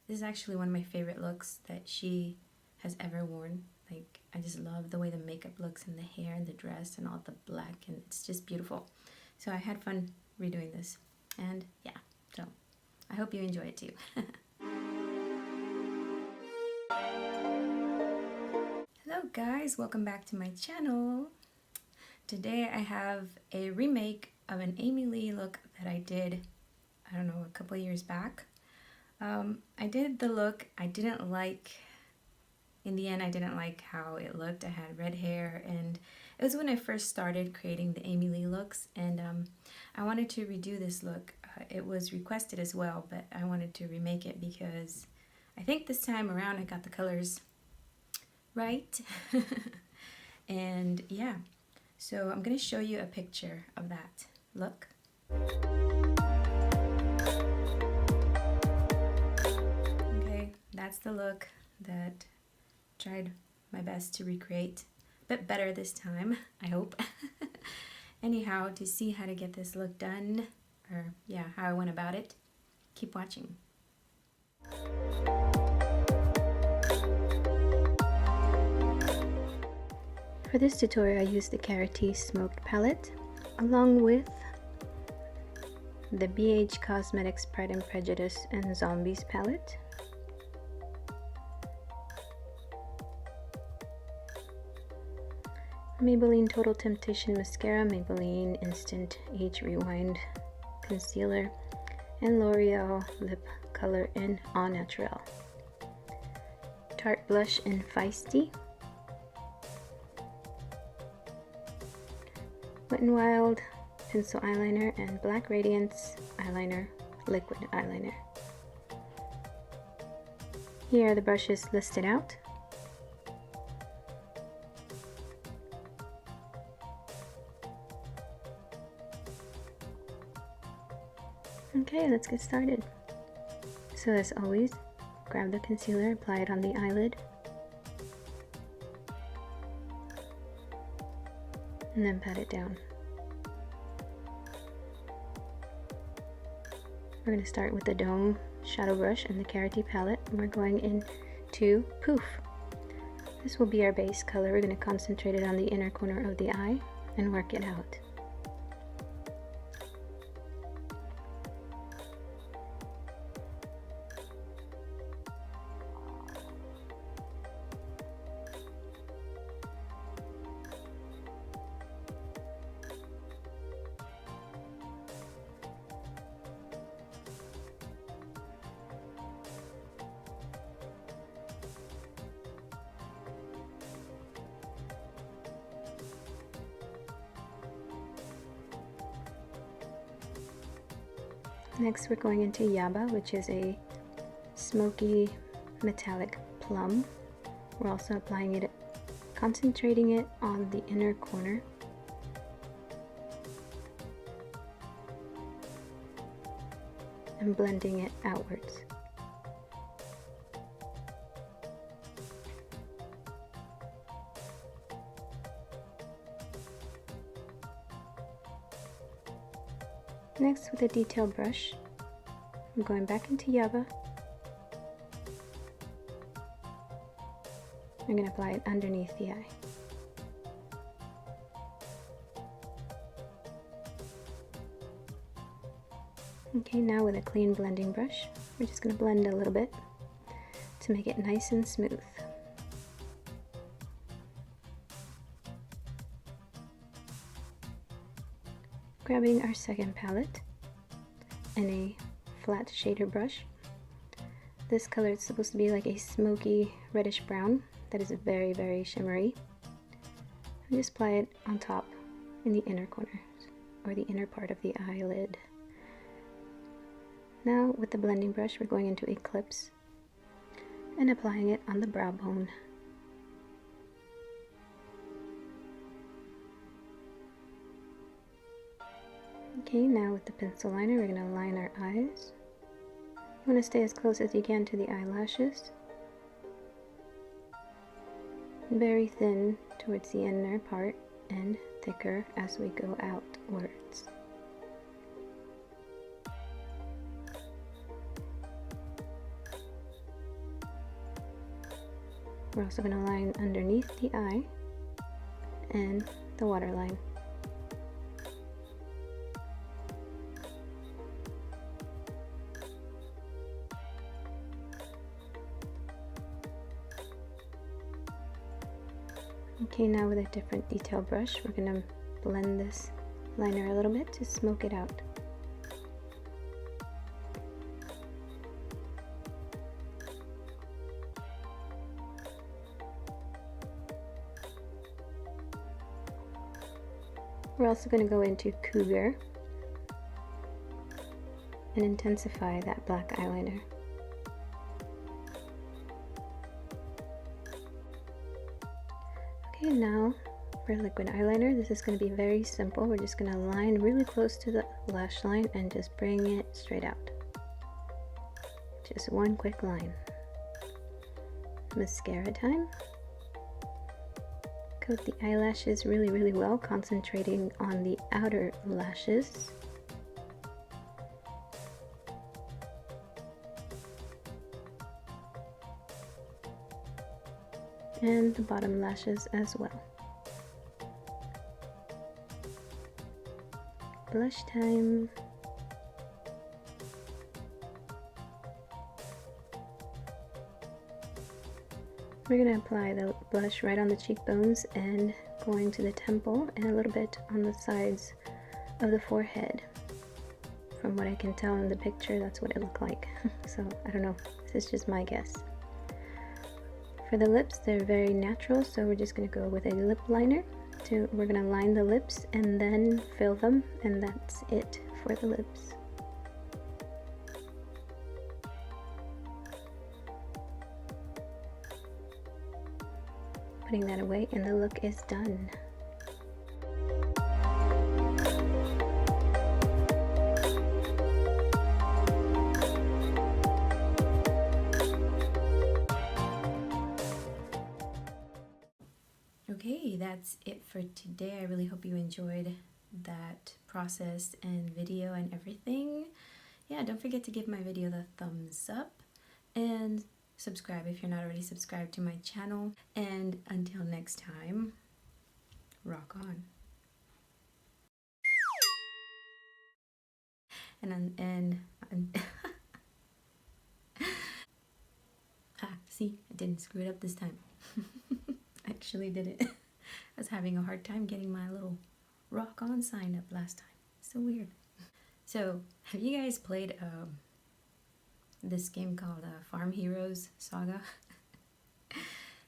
This is actually one of my favorite looks that she has ever worn. Like, I just love the way the makeup looks and the hair and the dress and all the black, and it's just beautiful. So I had fun redoing this, and yeah, so I hope you enjoy it too. Hello guys, welcome back to my channel. Today I have a remake of an Amy Lee look that I did, I don't know, a couple years back. I did the look. I didn't like, in the end I didn't like how it looked. I had red hair, and it was when I first started creating the Amy Lee looks, and I wanted to redo this look. It was requested as well, but I wanted to remake it because I think this time around I got the colors right. And yeah, so I'm gonna show you a picture of that look. Okay, that's the look that tried my best to recreate. A bit better this time, I hope. Anyhow, to see how to get this look done, or yeah, how I went about it, keep watching. For this tutorial I used the Karity Smoked Palette along with the BH Cosmetics Pride and Prejudice and Zombies palette. Maybelline Total Temptation Mascara, Maybelline Instant Age Rewind Concealer, and L'Oreal Lip Color in All Naturel. Tarte Blush in Feisty. Wet n Wild Pencil Eyeliner and Black Radiance Eyeliner, Liquid Eyeliner. Here are the brushes listed out. Okay, let's get started. So as always, grab the concealer, apply it on the eyelid, and then pat it down. We're going to start with the Dome Shadow Brush and the Karity palette, and we're going into Poof. This will be our base color. We're going to concentrate it on the inner corner of the eye and work it out. Next we're going into Yaba, which is a smoky metallic plum. We're also applying it, concentrating it on the inner corner. And blending it outwards. Next, with a detail brush, I'm going back into Yaba. I'm going to apply it underneath the eye. Okay, now with a clean blending brush, we're just going to blend a little bit to make it nice and smooth. Grabbing our second palette and a flat shader brush. This color is supposed to be like a smoky reddish brown that is very, very shimmery. And just apply it on top in the inner corners or the inner part of the eyelid. Now with the blending brush we're going into Eclipse and applying it on the brow bone. Okay, now with the pencil liner we're going to line our eyes. You want to stay as close as you can to the eyelashes. Very thin towards the inner part and thicker as we go outwards. We're also going to line underneath the eye and the waterline. Okay, now with a different detail brush, we're going to blend this liner a little bit to smoke it out. We're also going to go into Cougar and intensify that black eyeliner. Okay, now for liquid eyeliner, this is going to be very simple. We're just going to line really close to the lash line and just bring it straight out. Just one quick line. Mascara time. Coat the eyelashes really well, concentrating on the outer lashes. And the bottom lashes as well. Blush time. We're going to apply the blush right on the cheekbones and going to the temple and a little bit on the sides of the forehead. From what I can tell in the picture, that's what it looked like. So I don't know, this is just my guess. For the lips, they're very natural, so we're just going to go with a lip liner. We're going to line the lips and then fill them, and that's it for the lips. Putting that away and the look is done. Okay, that's it for today. I really hope you enjoyed that process and video and everything. Yeah, don't forget to give my video the thumbs up and subscribe if you're not already subscribed to my channel. And until next time, rock on. See, I didn't screw it up this time. I actually did it. I was having a hard time getting my little rock on sign up last time. So weird. So, have you guys played this game called Farm Heroes Saga?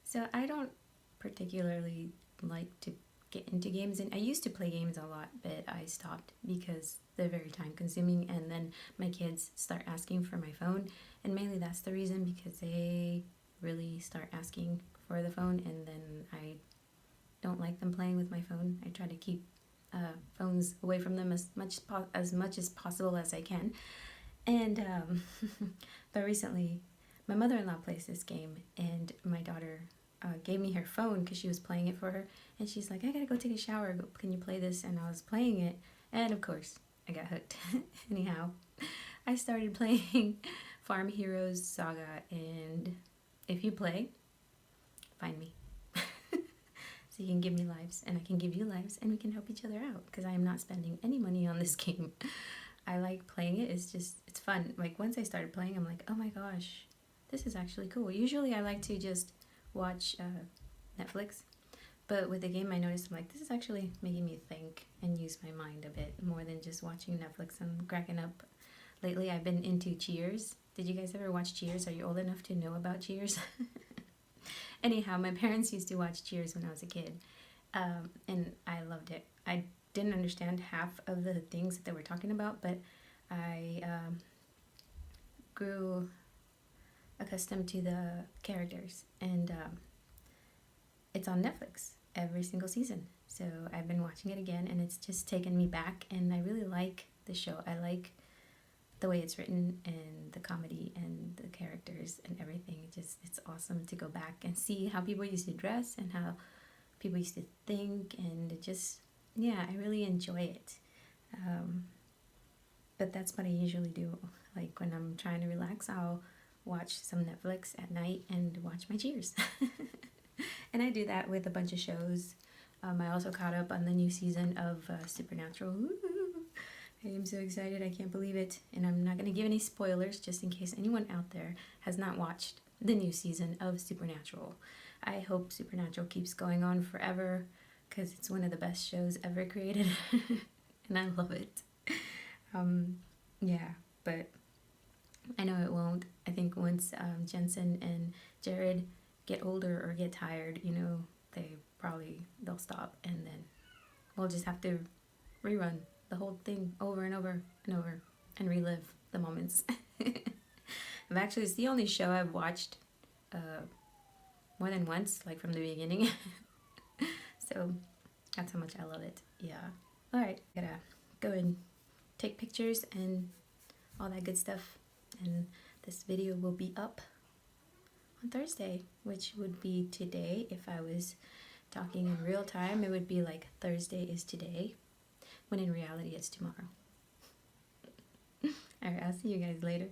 So I don't particularly like to get into games, and I used to play games a lot, but I stopped because they're very time consuming, and then my kids start asking for my phone, and mainly that's the reason, because they really start asking for the phone, and then I don't like them playing with my phone. I try to keep phones away from them as much as possible as I can. And but recently my mother-in-law plays this game, and my daughter gave me her phone because she was playing it for her, and she's like, I gotta go take a shower, can you play this? And I was playing it, and of course I got hooked. Anyhow, I started playing Farm Heroes Saga, and if you play, find me. So you can give me lives, and I can give you lives, and we can help each other out, because I am not spending any money on this game. I like playing it. It's fun. Like, once I started playing, I'm like, oh my gosh, this is actually cool. Usually I like to just watch Netflix, but with the game I noticed, I'm like, this is actually making me think and use my mind a bit more than just watching Netflix. I'm cracking up. Lately I've been into Cheers. Did you guys ever watch Cheers? Are you old enough to know about Cheers? Anyhow, my parents used to watch Cheers when I was a kid, and I loved it. I didn't understand half of the things that they were talking about, but I grew accustomed to the characters, and it's on Netflix every single season. So I've been watching it again, and it's just taken me back, and I really like the show. I like the way it's written, and the comedy, and the characters, and everything. It's awesome to go back and see how people used to dress, and how people used to think, and it just, yeah, I really enjoy it. But that's what I usually do. Like, when I'm trying to relax, I'll watch some Netflix at night and watch my Cheers. And I do that with a bunch of shows. I also caught up on the new season of Supernatural. Woo-hoo. I am so excited, I can't believe it. And I'm not going to give any spoilers just in case anyone out there has not watched the new season of Supernatural. I hope Supernatural keeps going on forever because it's one of the best shows ever created and I love it. Yeah, but I know it won't. I think once Jensen and Jared get older or get tired, you know, they'll stop, and then we'll just have to rerun the whole thing over and over and over and relive the moments. Actually, it's the only show I've watched more than once, like from the beginning. So that's how much I love it. Yeah. All right, gotta go and take pictures and all that good stuff, and this video will be up on Thursday, which would be today. If I was talking in real time, it would be like Thursday is today, when in reality it's tomorrow. All right, I'll see you guys later.